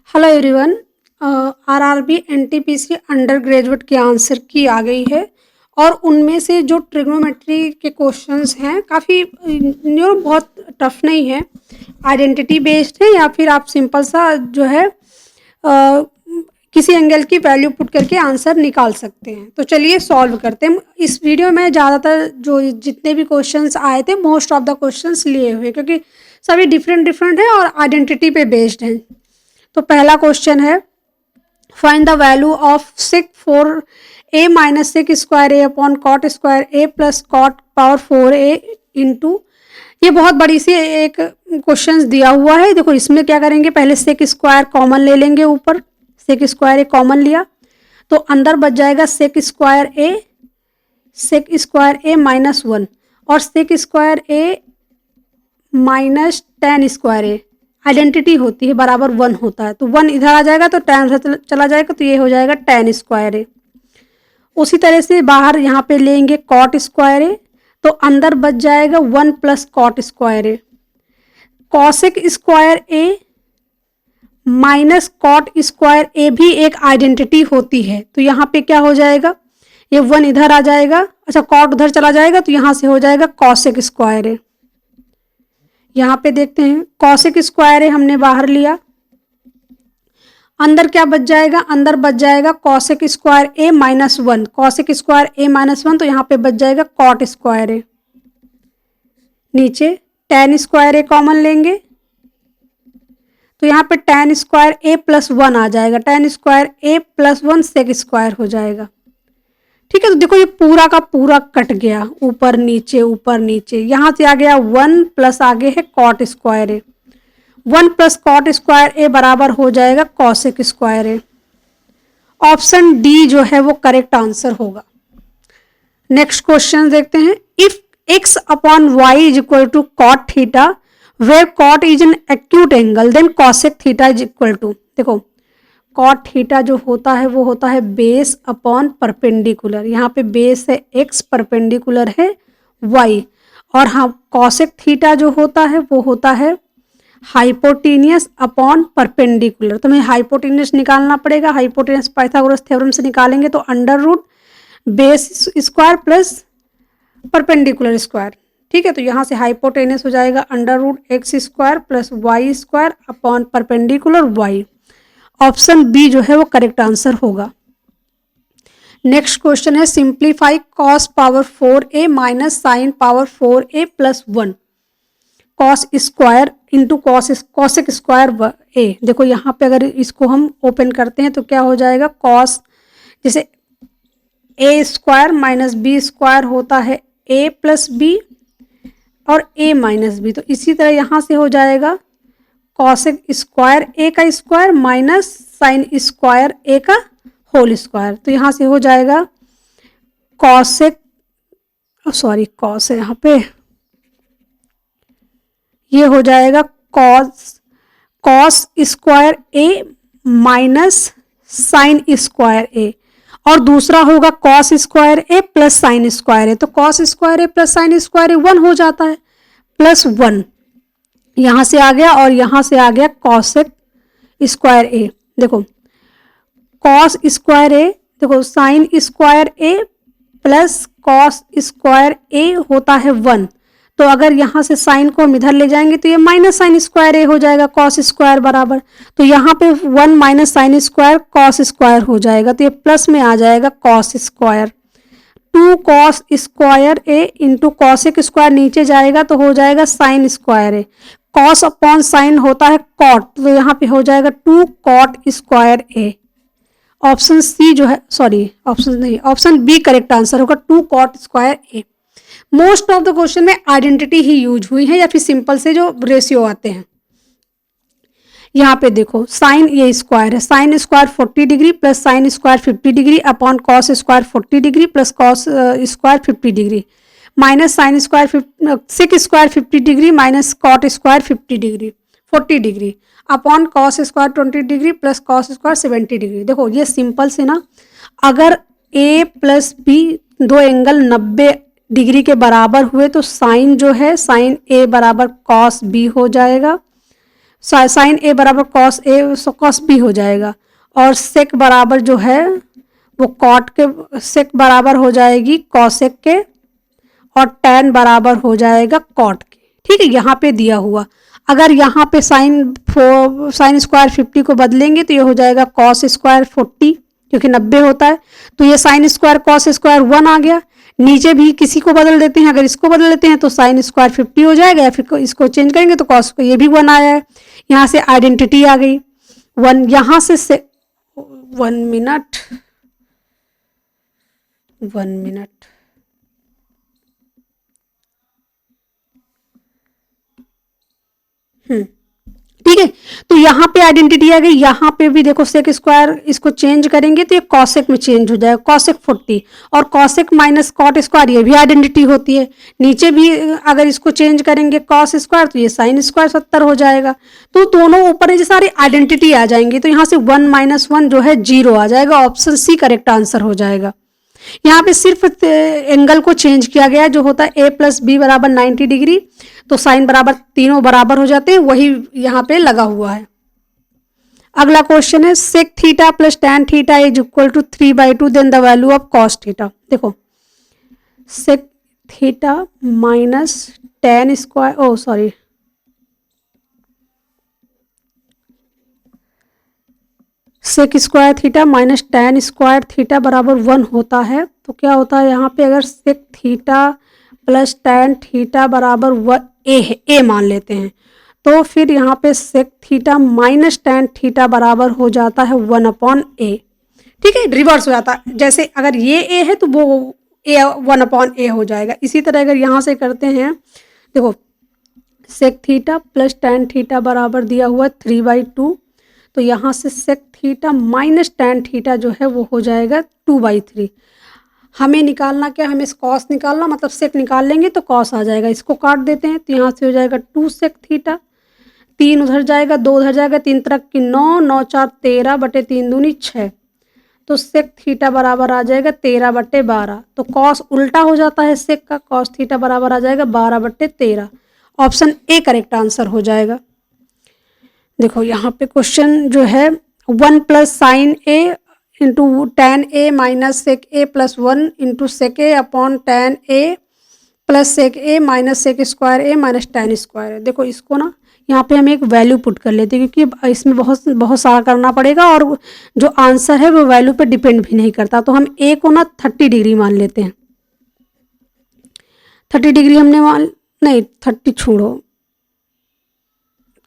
Hello everyone. RRB NTPC under graduate की answer की आ गई है और उनमें से जो ट्रिग्नोमेट्री के क्वेश्चंस हैं काफ़ी बहुत टफ नहीं है, आइडेंटिटी बेस्ड है या फिर आप सिंपल सा जो है किसी एंगल की वैल्यू पुट करके आंसर निकाल सकते हैं। तो चलिए सॉल्व करते हैं। इस वीडियो में ज़्यादातर जो जितने भी क्वेश्चंस आए थे मोस्ट ऑफ द क्वेश्चंस लिए हुए क्योंकि सभी डिफरेंट डिफरेंट हैं और आइडेंटिटी पे बेस्ड हैं। तो पहला क्वेश्चन है find the value of sec four A minus sec square A upon cot square A plus cot power 4a into. ये बहुत बड़ी सी एक क्वेश्चन दिया हुआ है। देखो इसमें क्या करेंगे, पहले सेक स्क्वायर कॉमन ले लेंगे, ऊपर सेक स्क्वायर ए कॉमन लिया तो अंदर बच जाएगा सेक स्क्वायर ए माइनस 1 और सेक square A minus tan square A identity होती है, बराबर 1 होता है तो 1 इधर आ जाएगा तो टेन चला जाएगा तो ये हो जाएगा टेन स्क्वायर ए। उसी तरह से बाहर यहाँ पे लेंगे कॉट स्क्वायर ए तो अंदर बच जाएगा 1 plus cot square A. Cosec square A minus cot square ए भी एक आइडेंटिटी होती है तो यहाँ पे क्या हो जाएगा, ये 1 इधर आ जाएगा, अच्छा कॉट उधर चला जाएगा तो यहाँ से हो जाएगा कॉसेक स्क्वायर ए। यहाँ पे देखते हैं कॉसेक स्क्वायर ए हमने बाहर लिया, अंदर क्या बच जाएगा, अंदर बच जाएगा cosec square A minus 1, cosec square A minus 1 तो यहाँ पे बच जाएगा कॉट स्क्वायर ए। नीचे टेन स्क्वायर ए कॉमन लेंगे तो यहाँ पे टेन स्क्वायर ए प्लस 1 आ जाएगा, ten square A plus 1 sec square हो जाएगा। ठीक है, तो देखो ये पूरा का पूरा कट गया, ऊपर नीचे यहाँ से आ गया 1 प्लस आगे है cot square A, 1 plus cot square A बराबर हो जाएगा cosec square A. Option D जो है वो करेक्ट आंसर होगा। नेक्स्ट क्वेश्चन देखते हैं, if x upon Y is equal to cot theta where cot is an acute angle then cosec theta is equal to. देखो कॉट थीटा जो होता है वो होता है बेस अपॉन परपेंडिकुलर, यहाँ पे बेस है x, परपेंडिकुलर है y, और हाँ कॉसेक थीटा जो होता है वो होता है हाइपोटेनियस अपॉन परपेंडिकुलर। तो हमें हाइपोटेनियस निकालना पड़ेगा, हाइपोटेनियस पाइथागोरस थ्योरम से निकालेंगे तो under root base square plus perpendicular square. ठीक है, तो यहाँ से हाइपोटेनियस हो जाएगा under root X square plus Y square upon perpendicular Y. Option B जो है वो करेक्ट आंसर होगा। नेक्स्ट क्वेश्चन है simplify cos power 4a minus sine power 4a plus 1 cos square into cosec square A. देखो यहाँ पे अगर इसको हम ओपन करते हैं तो क्या हो जाएगा, कॉस जैसे ए स्क्वायर माइनस बी स्क्वायर होता है ए प्लस बी और ए माइनस बी, तो इसी तरह यहाँ से हो जाएगा कॉसेक स्क्वायर ए का स्क्वायर माइनस साइन स्क्वायर ए का होल स्क्वायर, तो यहाँ से हो जाएगा कॉस है यहाँ पे, ये हो जाएगा cos square A minus sine square ए, और दूसरा होगा cos square A plus sine square ए। तो cos square A plus sine square A 1 हो जाता है, प्लस 1 यहाँ से आ गया और यहाँ से आ गया कॉसेक स्क्वायर ए। देखो कॉस स्क्वायर ए, देखो sign square A plus cos square ए होता है 1, तो अगर यहाँ से साइन को हम इधर ले जाएंगे तो ये माइनस साइन स्क्वायर ए हो जाएगा कॉस स्क्वायर बराबर, तो यहाँ पे 1 minus sine square cos square हो जाएगा, तो ये प्लस में आ जाएगा cos square. 2 cos square A into cosec square नीचे जाएगा तो हो जाएगा sine square A, cos upon sine होता है कॉट, तो यहाँ पे हो जाएगा 2 cot square A. Option C जो है, सॉरी ऑप्शन नहीं, ऑप्शन बी करेक्ट आंसर होगा 2 cot square A. Most of the question में आइडेंटिटी ही यूज हुई है या फिर सिंपल से जो रेशियो आते हैं। यहाँ पे देखो साइन ये स्क्वायर है, sine square 40 degree plus sine square 50 degree upon cos square 40 degree plus cos square 50 degree minus sine square sec square 50 degree minus cot square 40 degree upon cos square 20 degree plus cos square 70 degree. देखो ये simple से ना, अगर a plus B दो angle 90 degree के बराबर हुए तो साइन जो है साइन ए बराबर कॉस बी हो जाएगा, साइन ए बराबर कॉस ए, कॉस बी हो जाएगा। और सेक बराबर जो है वो कॉट के, सेक बराबर हो जाएगी कॉसेक के, और टैन बराबर हो जाएगा कॉट के। ठीक है, यहाँ पे दिया हुआ। अगर यहाँ पे साइन स्क्वायर 50 को बदलेंगे तो ये हो जाएगा कॉस स्क्वायर 40, क्योंकि 90 होता है। तो ये साइन स्क्वायर कॉस स्क्वायर 1 आ गया। नीचे भी किसी को बदल देते हैं, अगर इसको बदल देते हैं तो साइन स्क्वायर 50 हो जाएगा, या फिर इसको चेंज करेंगे तो कॉस को, ये भी 1 आया है। यहाँ से आइडेंटिटी आ गई 1। यहाँ से 1 मिनट, 1 मिनट, ठीक है। तो यहाँ पे आइडेंटिटी आ गई। यहाँ पे भी देखो सेक स्क्वायर, इसको चेंज करेंगे तो ये कॉसेक में चेंज हो जाएगा, कॉसेक 40, और कॉसेक माइनस कॉट स्क्वायर ये भी आइडेंटिटी होती है। नीचे भी अगर इसको चेंज करेंगे कॉस स्क्वायर तो ये साइन स्क्वायर 70 हो जाएगा। तो दोनों ऊपर ये सारी आइडेंटिटी आ जाएंगी। तो यहाँ से 1 - 1 जो है 0 आ जाएगा। ऑप्शन सी करेक्ट आंसर हो जाएगा। यहाँ पे सिर्फ एंगल को चेंज किया गया, जो होता है a + b बराबर 90 डिग्री, तो साइन बराबर तीनों बराबर हो जाते हैं, वही यहाँ पे लगा हुआ है। अगला क्वेश्चन है sec theta plus tan theta is equal to 3/2 then the value of cos theta. देखो sec theta minus tan square, oh sorry, sec square theta minus tan square theta बराबर 1 होता है। तो क्या होता है यहाँ पे, अगर sec theta plus tan theta बराबर ए है, ए मान लेते हैं, तो फिर यहाँ पे sec theta minus tan theta बराबर हो जाता है 1/a। ठीक है, रिवर्स हो जाता है। जैसे अगर ये ए है तो वो ए 1/a हो जाएगा। इसी तरह अगर यहाँ से करते हैं, देखो sec theta plus tan theta बराबर दिया हुआ 3/2, तो यहाँ से sec theta minus tan theta जो है वो हो जाएगा 2/3। हमें निकालना क्या, हमें कॉस निकालना, मतलब सेक निकाल लेंगे तो कॉस आ जाएगा। इसको काट देते हैं तो यहाँ से हो जाएगा 2 सेक थीटा, 3 उधर जाएगा, 2 उधर जाएगा, 3 तरह की 9, 9 4 13 बटे 3 दूनी 6, तो सेक थीटा बराबर आ जाएगा 13/12। तो कॉस उल्टा हो जाता है सेक का, कॉस थीटा बराबर आ जाएगा 12/13। ऑप्शन ए करेक्ट आंसर हो जाएगा। देखो यहाँ पे क्वेश्चन जो है 1 plus sign A into tan A minus sec A plus 1 into sec A upon tan A plus sec A minus sec square A minus tan square है। देखो इसको ना यहाँ पे हम एक वैल्यू पुट कर लेते हैं, क्योंकि इसमें बहुत सारा करना पड़ेगा और जो आंसर है वो वैल्यू पे डिपेंड भी नहीं करता। तो हम ए को ना 30 डिग्री मान लेते हैं। 30 डिग्री हमने नहीं 30 छोड़ो,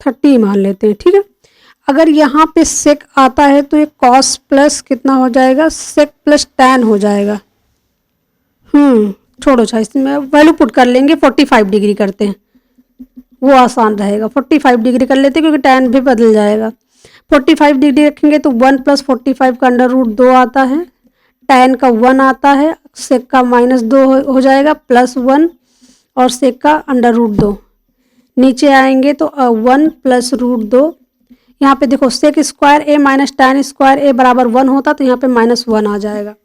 30 मान लेते हैं। ठीक है, अगर यहाँ पे सेक आता है तो ये कॉस प्लस कितना हो जाएगा, सेक प्लस टैन हो जाएगा। छोड़ो, अच्छा इसमें वैल्यू पुट कर लेंगे, 45 डिग्री करते हैं, वो आसान रहेगा। 45 डिग्री कर लेते हैं क्योंकि टैन भी बदल जाएगा। 45 डिग्री रखेंगे तो 1 + 45 का √2 आता है, टैन का 1 आता है, सेक का -2 हो जाएगा, +1 और सेक का √2। नीचे आएंगे तो 1 + √2। यहाँ पे देखो सेक square A minus tan square A बराबर 1 होता, तो यहाँ पे -1 आ जाएगा।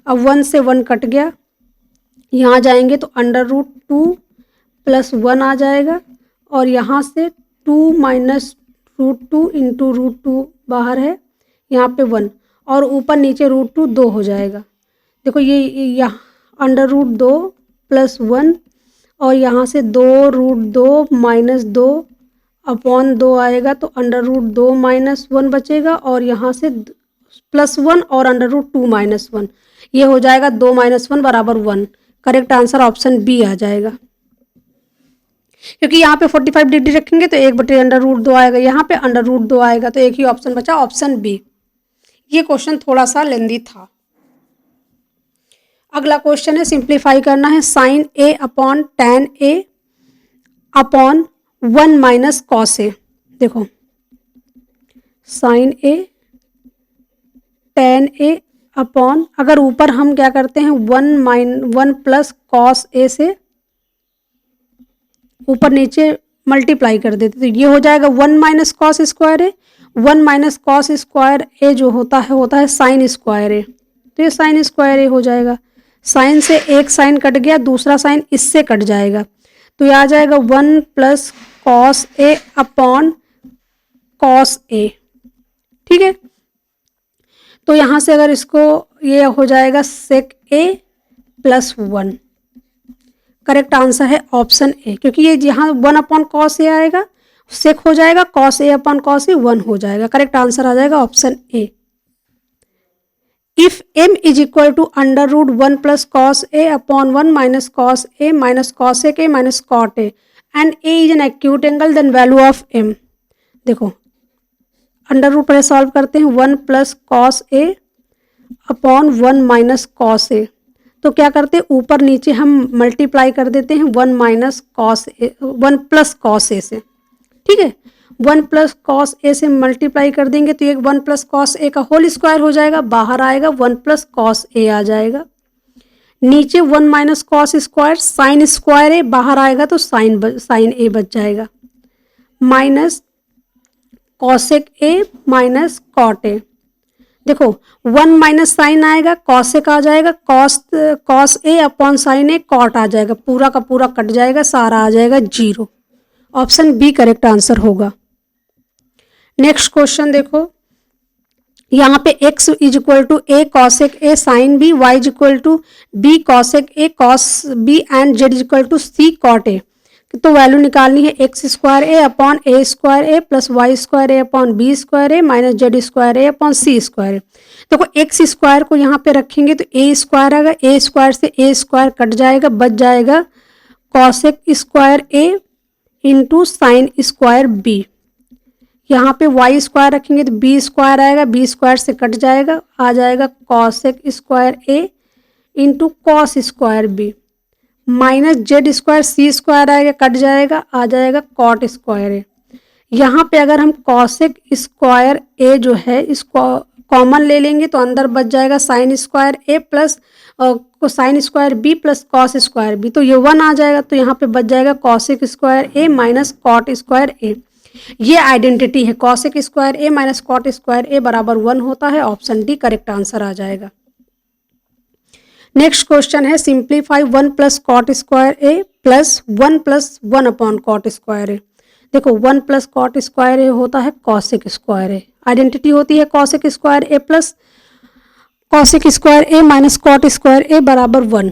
अब 1 से 1 कट गया, यहाँ जाएंगे तो √2 + 1 आ जाएगा, और यहाँ से 2 - √2 इंटू √2 बाहर है, यहाँ पे 1, और ऊपर नीचे √2 2 हो जाएगा। देखो ये यहाँ √2 + 1, और यहाँ से 2 √2 - 2 अपॉन 2 आएगा, तो √2 - 1 बचेगा, और यहाँ से +1 और √2 - 1, ये हो जाएगा 2 - 1 बराबर 1। करेक्ट आंसर ऑप्शन बी आ जाएगा, क्योंकि यहाँ पे 45 डिग्री रखेंगे तो 1/√2 आएगा, यहाँ पे √2 आएगा, तो एक ही ऑप्शन बचा, ऑप्शन बी। ये क्वेश्चन थोड़ा सा लेंदी था। अगला क्वेश्चन है, सिंप्लीफाई करना है, sign A upon tan A upon 1 - cos A. देखो sign A tan A upon, अगर ऊपर हम क्या करते हैं 1 + कॉस ए से ऊपर नीचे मल्टीप्लाई कर देते, तो ये हो जाएगा 1 - cos square A. 1 - cos square A जो होता है साइन स्क्वायर ए, तो ये साइन स्क्वायर ए हो जाएगा। साइन से एक साइन कट गया, दूसरा साइन इससे कट जाएगा, तो ये आ जाएगा 1 + कॉस ए अपॉन कॉस ए। ठीक है, तो यहां से अगर इसको, ये हो जाएगा सेक ए प्लस 1। करेक्ट आंसर है ऑप्शन ए, क्योंकि ये यहाँ 1 अपॉन कॉस ए आएगा, सेक हो जाएगा, cos A upon cos A 1 हो जाएगा। करेक्ट आंसर आ जाएगा option A. If m is equal to under root 1 plus cos A upon 1 minus cos A minus cosec A minus cot A and A is an acute angle, then value of m। देखो under root पर solve करते हैं, 1 plus cos A upon 1 minus cos A, तो क्या करते हैं ऊपर नीचे हम मल्टीप्लाई कर देते हैं 1 minus cos A, 1 plus cos ए से। ठीक है, 1 प्लस कॉस ए से मल्टीप्लाई कर देंगे तो ये 1 प्लस कॉस ए का होल स्क्वायर हो जाएगा, बाहर आएगा 1 प्लस कॉस ए आ जाएगा। नीचे 1 minus cos square sine square A, बाहर आएगा तो साइन ए बच जाएगा, minus cosec A minus cot A. देखो 1 माइनस साइन आएगा, कॉसेक आ जाएगा, cos A upon sine A, cot आ जाएगा, पूरा का पूरा कट जाएगा, सारा आ जाएगा 0। ऑप्शन बी करेक्ट आंसर होगा। नेक्स्ट क्वेश्चन देखो, यहाँ पे x is equal to A cosec A sine B, y is equal to B cosec A cos B and z is equal to C cot A. तो value निकालनी है X square A upon A square A plus Y square A upon B square A minus Z square A upon C square A. देखो X square को यहाँ पे रखेंगे तो ए square आएगा, ए स्क्वायर से ए स्क्वायर कट जाएगा, बच जाएगा cosec square A into sine square B. यहाँ पे वाई स्क्वायर रखेंगे तो बी स्क्वायर आएगा, बी स्क्वायर से कट जाएगा, आ जाएगा cosec square A into cos square B minus Z square C square आएगा, कट जाएगा, आ जाएगा कॉट स्क्वायर ए। यहाँ पे अगर हम कॉसेक स्क्वायर ए जो है इसको कॉमन ले लेंगे तो अंदर बच जाएगा sine square A plus sine square B plus cos square B, तो ये 1 आ जाएगा, तो यहाँ पे बच जाएगा cosec square A minus cot square A. ये आइडेंटिटी है, cosec square A minus cot square A बराबर 1 होता है। ऑप्शन डी करेक्ट आंसर आ जाएगा। नेक्स्ट क्वेश्चन है simplify 1 plus cot square A plus 1 plus 1 upon cot square A. देखो 1 plus cot square ए होता है कॉसेक स्क्वायर ए, आइडेंटिटी होती है cosec square A plus cosec square A minus cot square A बराबर 1।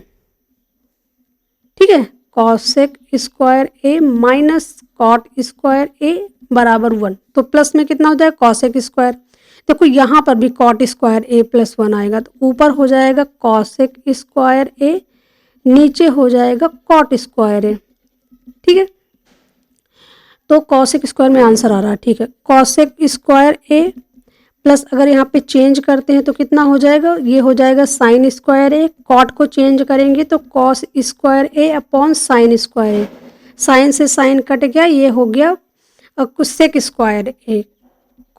ठीक है, cosec square A minus cot square A बराबर 1, तो प्लस में कितना हो जाएगा कॉसेक स्क्वायर। देखो यहाँ पर भी कॉट स्क्वायर ए प्लस 1 आएगा, तो ऊपर हो जाएगा कॉसेक स्क्वायर ए, नीचे हो जाएगा कॉट स्क्वायर ए। ठीक है, तो कॉसेक स्क्वायर में आंसर आ रहा है। ठीक है, कॉसेक स्क्वायर ए प्लस अगर यहाँ पे चेंज करते हैं तो कितना हो जाएगा, ये हो जाएगा साइन स्क्वायर ए, कॉट को चेंज करेंगे तो cos square A upon sine square A, sine से साइन कट गया, ये हो गया sec square A,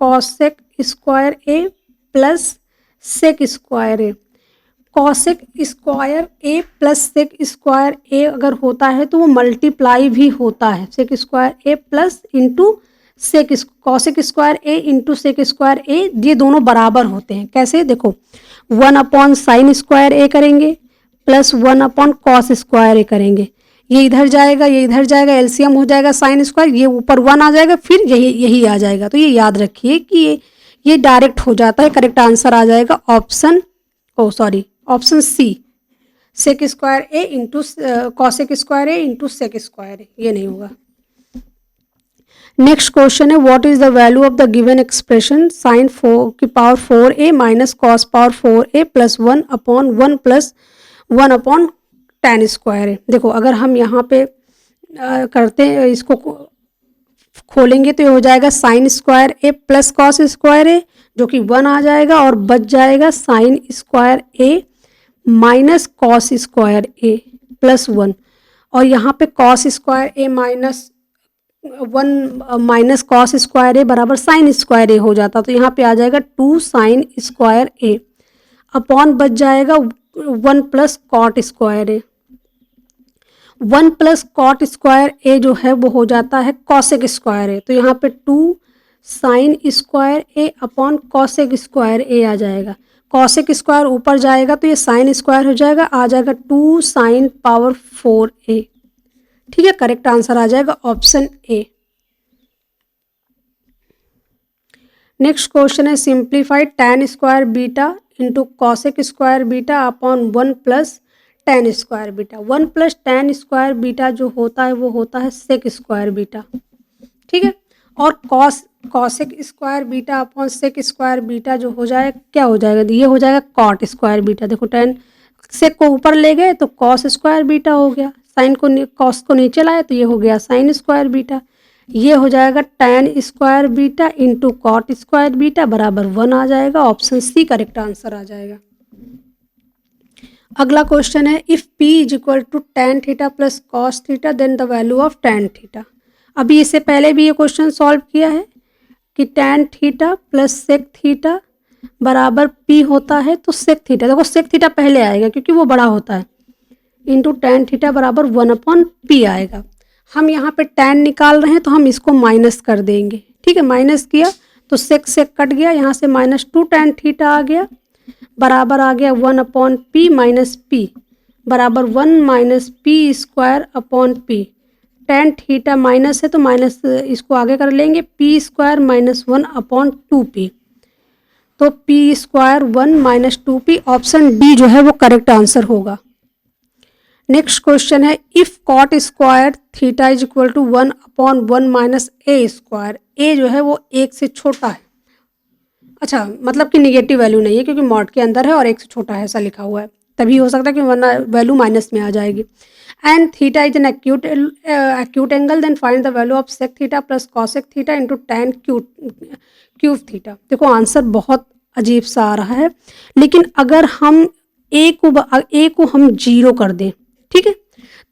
cosec square A plus sec square A. Cosec square A plus sec square A अगर होता है तो वो मल्टीप्लाई भी होता है, sec square A plus into sec, cosec square A into sec square A, ये दोनों बराबर होते हैं। कैसे, देखो 1 अपॉन साइन स्क्वायर ए करेंगे प्लस 1 अपॉन कॉस स्क्वायर ए करेंगे, ये इधर जाएगा, ये इधर जाएगा, एलसीएम हो जाएगा साइन स्क्वायर, ये ऊपर 1 आ जाएगा, फिर यही आ जाएगा। तो ये याद रखिए कि ये डायरेक्ट हो जाता है। करेक्ट आंसर आ जाएगा option C, sec square A into cosec square A into sec square A, ये नहीं होगा। नेक्स्ट क्वेश्चन है what is the value of the given expression sine 4 की power 4a minus cos power 4a plus 1 upon 1 plus 1 upon tan square है। देखो अगर हम यहाँ पे करते हैं, इसको खोलेंगे तो ये हो जाएगा sine square A plus cos square A जो कि 1 आ जाएगा, और बच जाएगा sine square A minus cos square A plus 1, और यहाँ पे cos square A minus 1 minus cos square A बराबर साइन स्क्वायर ए हो जाता, तो यहाँ पे आ जाएगा 2 साइन स्क्वायर ए अपॉन बच जाएगा 1 plus cot square A. 1 plus cot square A जो है वो हो जाता है कॉसेक स्क्वायर ए, तो यहाँ पे 2 sign square A upon cosec square ए आ जाएगा। कॉसेक स्क्वायर ऊपर जाएगा तो ये साइन स्क्वायर हो जाएगा, आ जाएगा 2 साइन पावर 4 ए। ठीक है, करेक्ट आंसर आ जाएगा ऑप्शन ए। नेक्स्ट क्वेश्चन है simplified tan square beta into cosec square beta upon 1 plus tan square beta. 1 plus tan square beta जो होता है वो होता है सेक स्क्वायर बीटा, ठीक है। और cosec square beta upon sec square beta जो हो जाएगा क्या हो जाएगा, ये हो जाएगा कॉट स्क्वायर बीटा। देखो tan सेक को ऊपर ले गए तो कॉस स्क्वायर बीटा हो गया, साइन को कॉस को नीचे लाए तो ये हो गया साइन स्क्वायर बीटा। ये हो जाएगा tan square beta into cot square beta बराबर 1 आ जाएगा। ऑप्शन सी करेक्ट आंसर आ जाएगा। अगला क्वेश्चन है if p is equal to tan theta plus cos theta then the value of tan theta. अभी इससे पहले भी ये क्वेश्चन सॉल्व किया है कि tan theta plus sec theta बराबर p होता है, तो सेक थीटा, देखो सेक थीटा पहले आएगा क्योंकि वो बड़ा होता है, इंटू tan थीटा बराबर 1/p आएगा। हम यहाँ पे tan निकाल रहे हैं तो हम इसको माइनस कर देंगे, ठीक है। माइनस किया तो सेक कट गया, यहाँ से -2 tan थीटा आ गया बराबर आ गया 1/p माइनस p बराबर 1 minus p square upon p। tan theta minus है तो माइनस इसको आगे कर लेंगे, p स्क्वायर माइनस 1/2p, तो p square 1 minus 2p। Option D जो है वो करेक्ट आंसर होगा। नेक्स्ट क्वेश्चन है if cot square theta is equal to 1/1 minus A square. A जो है वो 1 से छोटा है, अच्छा मतलब कि निगेटिव वैल्यू नहीं है क्योंकि मॉड के अंदर है और 1 से छोटा है ऐसा लिखा हुआ है, तभी हो सकता है कि वरना वैल्यू माइनस में आ जाएगी। And theta is an acute angle then find the value of sec theta plus cosec theta into tan cube theta. देखो आंसर बहुत अजीब सा आ रहा है, लेकिन अगर हम ए को हम 0 कर दें, ठीक है,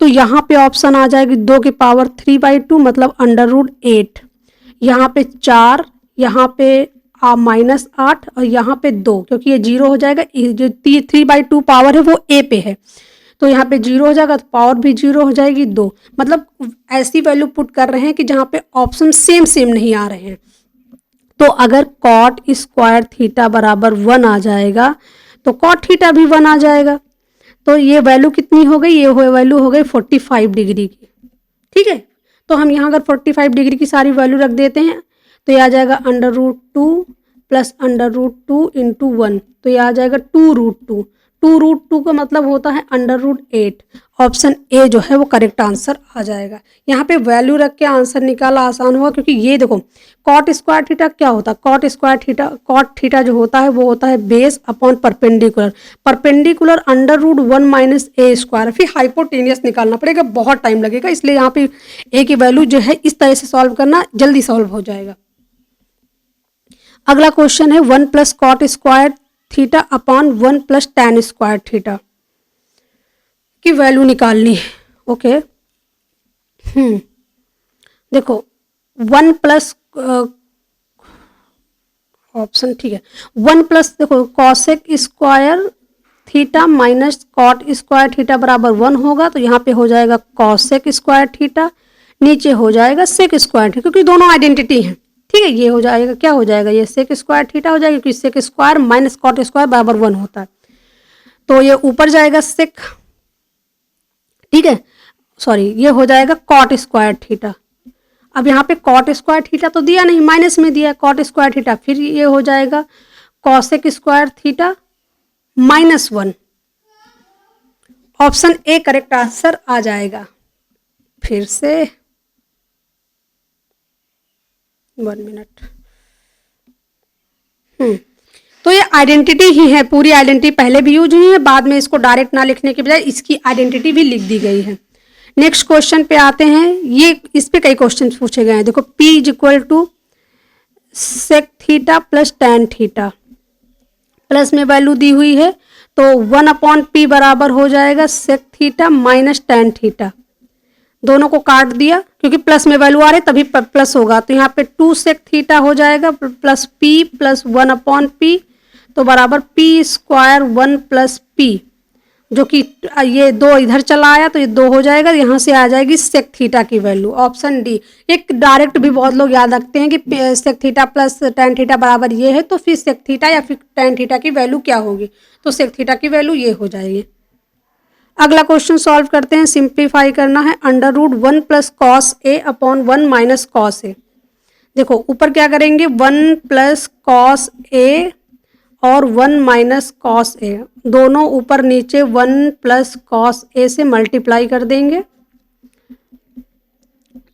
तो यहाँ पे ऑप्शन आ जाएगी 2 की पावर 3/2 मतलब √8, यहाँ पे 4, यहाँ पे -8 और यहाँ पे 2, क्योंकि ये 0 हो जाएगा, जो 3/2 पावर है वो ए पे है तो यहाँ पे 0 हो जाएगा तो पावर भी 0 हो जाएगी 2। मतलब ऐसी वैल्यू पुट कर रहे हैं कि जहाँ पे ऑप्शन सेम नहीं आ रहे हैं। तो अगर कॉट स्क्वायर थीटा बराबर 1 आ जाएगा तो कॉट थीटा भी 1 आ जाएगा। तो ये वैल्यू कितनी हो गई, ये वैल्यू हो गई 45 डिग्री की, ठीक है। तो हम यहाँ अगर 45 डिग्री की सारी वैल्यू रख देते हैं तो ये आ जाएगा √2 प्लस √2 इंटू 1, तो ये आ जाएगा 2√2। 2√2 का मतलब होता है √8। ऑप्शन ए जो है वो करेक्ट आंसर आ जाएगा। यहाँ पे वैल्यू रख के आंसर निकाला आसान हुआ, क्योंकि ये देखो कॉट स्क्वायर थीटा क्या होता है, कॉट थीटा जो होता है वो होता है base upon perpendicular √1 minus A square. फिर हाइपोटेनियस निकालना पड़ेगा, बहुत टाइम लगेगा, इसलिए यहाँ पे ए की वैल्यू जो है इस तरह से सॉल्व करना, जल्दी सॉल्व हो जाएगा। अगला क्वेश्चन है 1 plus cot square theta upon 1 plus tan square theta की वैल्यू निकालनी है। ओके, देखो 1 प्लस ऑप्शन, ठीक है, 1 प्लस देखो cosec square theta minus cot square theta बराबर 1 होगा, तो यहाँ पे हो जाएगा कॉसेक स्क्वायर थीटा, नीचे हो जाएगा सेक स्क्वायर थीटा, क्योंकि दोनों आइडेंटिटी हैं, ठीक है। ये हो जाएगा, क्या हो जाएगा, ये सेक स्क्वायर थीटा हो जाएगा क्योंकि sec square minus cot square बराबर 1 होता है, तो ये ऊपर जाएगा सेक, ठीक है, सॉरी ये हो जाएगा कॉट स्क्वायर थीटा। अब यहाँ पे कॉट स्क्वायर थीटा तो दिया नहीं, माइनस में दिया कॉट स्क्वायर थीटा, फिर ये हो जाएगा cosec square theta -1। Option A correct answer आ जाएगा। फिर से 1 मिनट, तो ये आइडेंटिटी ही है, पूरी आइडेंटिटी पहले भी यूज हुई है, बाद में इसको डायरेक्ट ना लिखने के बजाय इसकी आइडेंटिटी भी लिख दी गई है। नेक्स्ट क्वेश्चन पे आते हैं, ये इस पे कई क्वेश्चन पूछे गए हैं। देखो P is equal to sec theta plus tan theta, plus में वैल्यू दी हुई है तो 1/p बराबर हो जाएगा sec theta minus tan theta. दोनों को काट दिया क्योंकि प्लस में वैल्यू आ रही तभी प्लस होगा, तो यहाँ पे 2 सेक थीटा हो जाएगा प्लस p प्लस 1/p, तो बराबर p स्क्वायर 1 प्लस p, जो कि ये 2 इधर चला आया तो ये 2 हो जाएगा, यहाँ से आ जाएगी सेक थीटा की वैल्यू। ऑप्शन डी, एक डायरेक्ट भी बहुत लोग याद रखते हैं कि sec theta plus tan theta बराबर ये है, तो फिर सेक थीटा या फिर tan थीटा की वैल्यू क्या होगी, तो सेक थीटा की वैल्यू ये हो जाएगी। अगला क्वेश्चन सॉल्व करते हैं, सिंप्लीफाई करना है। √1 plus cos A upon 1 minus cos ए। देखो ऊपर क्या करेंगे, 1 प्लस कॉस ए और 1 माइनस कॉस ए, दोनों ऊपर नीचे 1 प्लस कॉस ए से मल्टीप्लाई कर देंगे,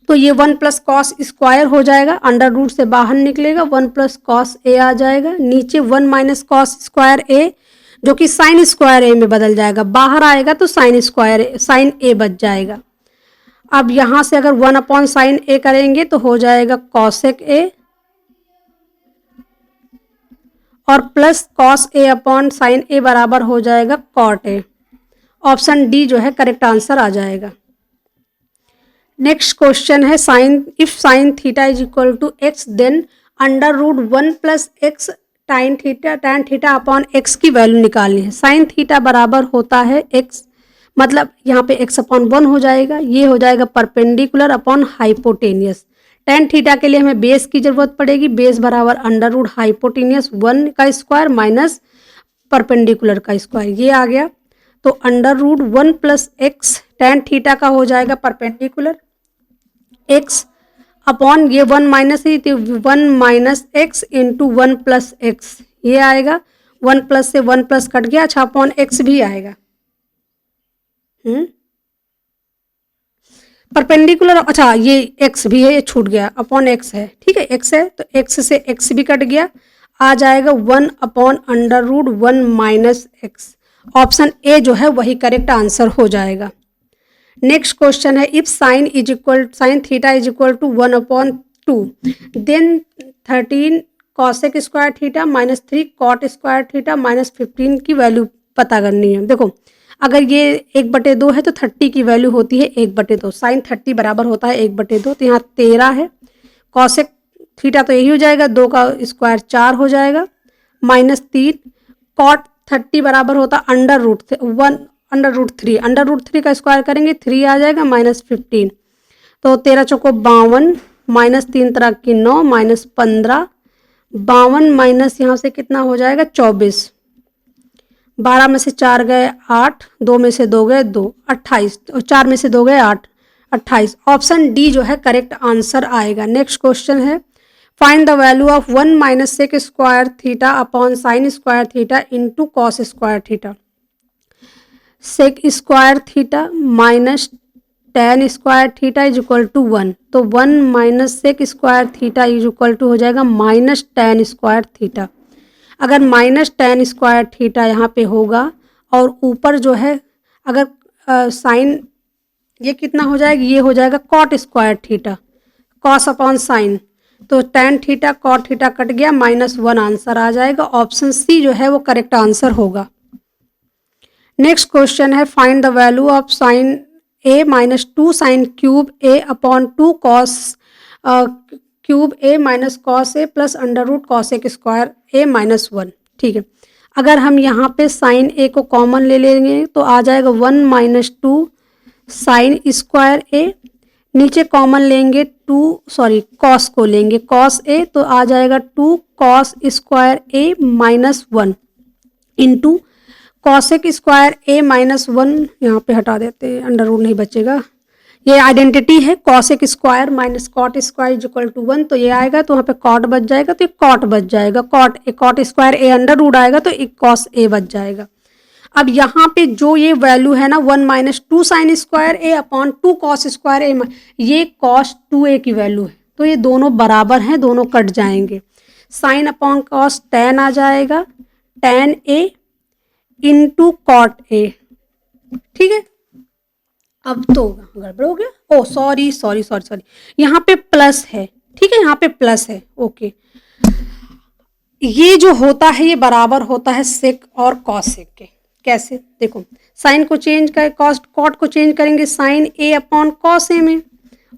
तो ये 1 प्लस कॉस स्क्वायर हो जाएगा, अंडर रूट से बाहर निकलेगा, 1 प्लस कॉस ए आ जाएगा, नीचे 1 माइनस कॉस स्क्वायर ए जो कि साइन स्क्वायर ए में बदल जाएगा, बाहर आएगा तो साइन ए बच जाएगा। अब यहां से अगर 1 अपॉन साइन ए करेंगे तो हो जाएगा कॉसेक ए और plus cos A upon sine ए बराबर हो जाएगा कॉट ए। ऑप्शन डी जो है करेक्ट आंसर आ जाएगा। नेक्स्ट क्वेश्चन है if sine theta is equal to X then under root 1 plus X tan theta upon X की वैल्यू निकालनी है। साइन थीटा बराबर होता है एक्स, मतलब यहाँ पे एक्स अपॉन 1 हो जाएगा, ये हो जाएगा perpendicular upon hypotenuse. Tan theta के लिए हमें बेस की जरूरत पड़ेगी, बेस बराबर अंडर रूट हाइपोटेनियस 1 का स्क्वायर माइनस परपेंडिकुलर का स्क्वायर, ये आ गया। तो under root 1 plus X tan theta का हो जाएगा परपेंडिकुलर एक्स अपॉन ये 1 माइनस ही, तो 1 minus x into 1 plus x, ये आएगा। 1 प्लस से 1 प्लस कट गया, अच्छा अपॉन एक्स भी आएगा। परपेंडिकुलर, अच्छा ये एक्स भी है, ये छूट गया, अपॉन एक्स है, ठीक है एक्स है तो एक्स से एक्स भी कट गया, आ जाएगा 1 upon under root 1 minus X. Option A जो है वही करेक्ट आंसर हो जाएगा। नेक्स्ट क्वेश्चन है if sine theta is equal to 1 upon 2 then 13 cosec square theta minus 3 cot square theta minus 15 की वैल्यू पता करनी है। देखो अगर ये 1/2 है तो 30 की वैल्यू होती है 1/2, साइन 30 बराबर होता है 1/2, तो यहाँ 13 है, कॉसेक थीटा तो यही हो जाएगा, 2 का स्क्वायर 4 हो जाएगा, माइनस 3 कॉट 30 बराबर होता अंडर रूट 3, अंडर रूट 3 का स्क्वायर करेंगे 3 आ जाएगा माइनस 15, तो 13 चौको 52 माइनस 3 तरह की 9 माइनस 15, 52 माइनस यहाँ से कितना हो जाएगा 24, 12 में से 4 गए 8, 2 में से 2 गए 2, 28, और 4 में से 2 गए 8, 28। ऑप्शन डी जो है करेक्ट आंसर आएगा। नेक्स्ट क्वेश्चन है find the value of 1 minus sec square theta upon sine square theta into cos square theta. Sec square theta minus tan square theta is equal to 1, तो 1 minus sec square theta is equal to हो जाएगा minus tan square theta. अगर minus tan square theta यहाँ पे होगा और ऊपर जो है अगर साइन ये कितना हो जाएगा, ये हो जाएगा cot square theta, cos upon sine, तो tan theta cot theta cut गया, -1 आंसर आ जाएगा। ऑप्शन सी जो है वो करेक्ट आंसर होगा। नेक्स्ट क्वेश्चन है find the value of sine A minus 2 sine cube A upon 2 cos cube A minus cos A plus under root cos A square A -1। ठीक है, अगर हम यहाँ पे साइन ए को कॉमन ले लेंगे तो आ जाएगा 1 माइनस 2 साइन स्क्वायर ए, नीचे कॉमन लेंगे कॉस को लेंगे कॉस ए, तो आ जाएगा 2 cos square A -1 into cosec square A -1, यहाँ पे हटा देते हैं, अंडर रूट नहीं बचेगा, ये आइडेंटिटी है cosec square minus cot square is equal to 1, तो ये आएगा तो वहाँ पे कॉट बच जाएगा, तो कॉट बच जाएगा, cot square A under root आएगा तो एक कॉस ए बच जाएगा। अब यहाँ पे जो ये वैल्यू है ना 1 minus 2 sign square A upon 2 cos square A, ये कॉस 2a की वैल्यू है, तो ये दोनों बराबर हैं, दोनों कट जाएंगे, साइन अपॉन कॉस tan आ जाएगा, tan a into cot A. ठीक है, अब तो गड़बड़ हो गया, ओ सॉरी, यहाँ पे प्लस है, ठीक है यहाँ पे प्लस है, ओके। ये जो होता है ये बराबर होता है सेक और कॉसेक के। कैसे, देखो साइन को चेंज कर कॉट को चेंज करेंगे साइन ए अपॉन कॉस ए में,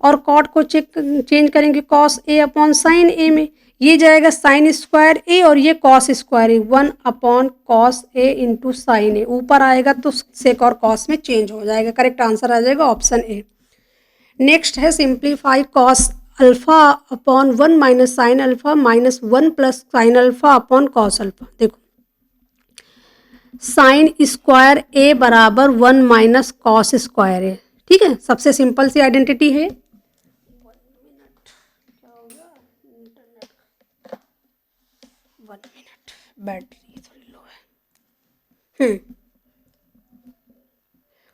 और कॉट को चेंज करेंगे कॉस ए अपॉन साइन ए में, ये जाएगा साइन स्क्वायर ए और ये cos square A, 1 upon cos A into sign ए, ऊपर आएगा तो सेक और कॉस में चेंज हो जाएगा, करेक्ट आंसर आ जाएगा ऑप्शन ए। नेक्स्ट है simplify cos alpha upon 1 minus sine alpha -1 plus sine alpha upon cos alpha. देखो साइन स्क्वायर ए बराबर 1 माइनस कॉस स्क्वायर ए, ठीक है, सबसे सिंपल सी आइडेंटिटी है। 1 मिनट, बैटरी थोड़ी लो है।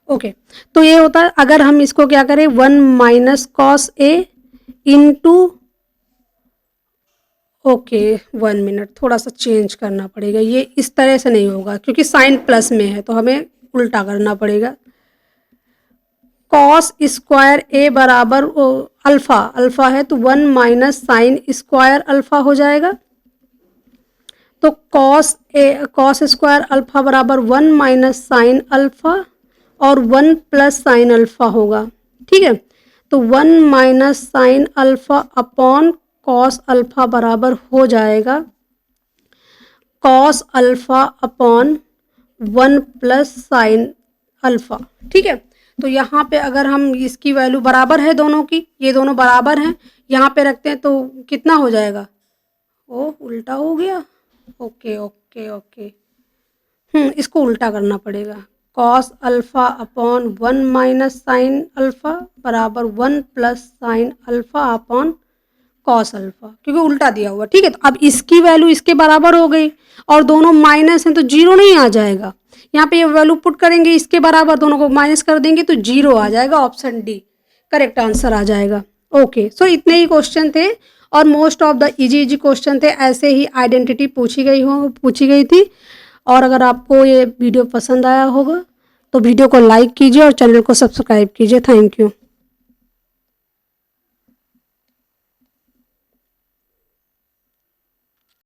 ओके, तो ये होता है अगर हम इसको क्या करें 1 माइनस कॉस ए इंटू, ओके 1 मिनट, थोड़ा सा चेंज करना पड़ेगा, ये इस तरह से नहीं होगा क्योंकि साइन प्लस में है तो हमें उल्टा करना पड़ेगा। कॉस स्क्वायर ए बराबर अल्फा, अल्फा है तो 1 माइनस साइन स्क्वायर अल्फा हो जाएगा। तो कॉस स्क्वायर अल्फा बराबर 1 माइनस साइन अल्फा और 1 प्लस साइन अल्फा होगा। ठीक है, तो 1 minus sine alpha upon cos alpha बराबर हो जाएगा cos alpha upon 1 plus sine alpha. ठीक है, तो यहाँ पे अगर हम इसकी वैल्यू बराबर है दोनों की, ये दोनों बराबर हैं, यहाँ पे रखते हैं तो कितना हो जाएगा, ओ उल्टा हो गया। ओके ओके ओके, इसको उल्टा करना पड़ेगा। Cos alpha upon 1 minus sine alpha बराबर 1 plus sine alpha upon cos alpha, क्योंकि उल्टा दिया हुआ। ठीक है, तो अब इसकी वैल्यू इसके बराबर हो गई और दोनों माइनस हैं तो जीरो नहीं आ जाएगा। यहाँ पे ये वैल्यू पुट करेंगे इसके बराबर, दोनों को माइनस कर देंगे तो जीरो आ जाएगा, ऑप्शन डी करेक्ट आंसर आ जाएगा। ओके, सो इतने ही क्वेश्चन थे और most of the easy question थे, ऐसे ही आइडेंटिटी पूछी गई थी। और अगर आपको ये वीडियो पसंद आया होगा तो वीडियो को लाइक कीजिए और चैनल को सब्सक्राइब कीजिए। Thank you.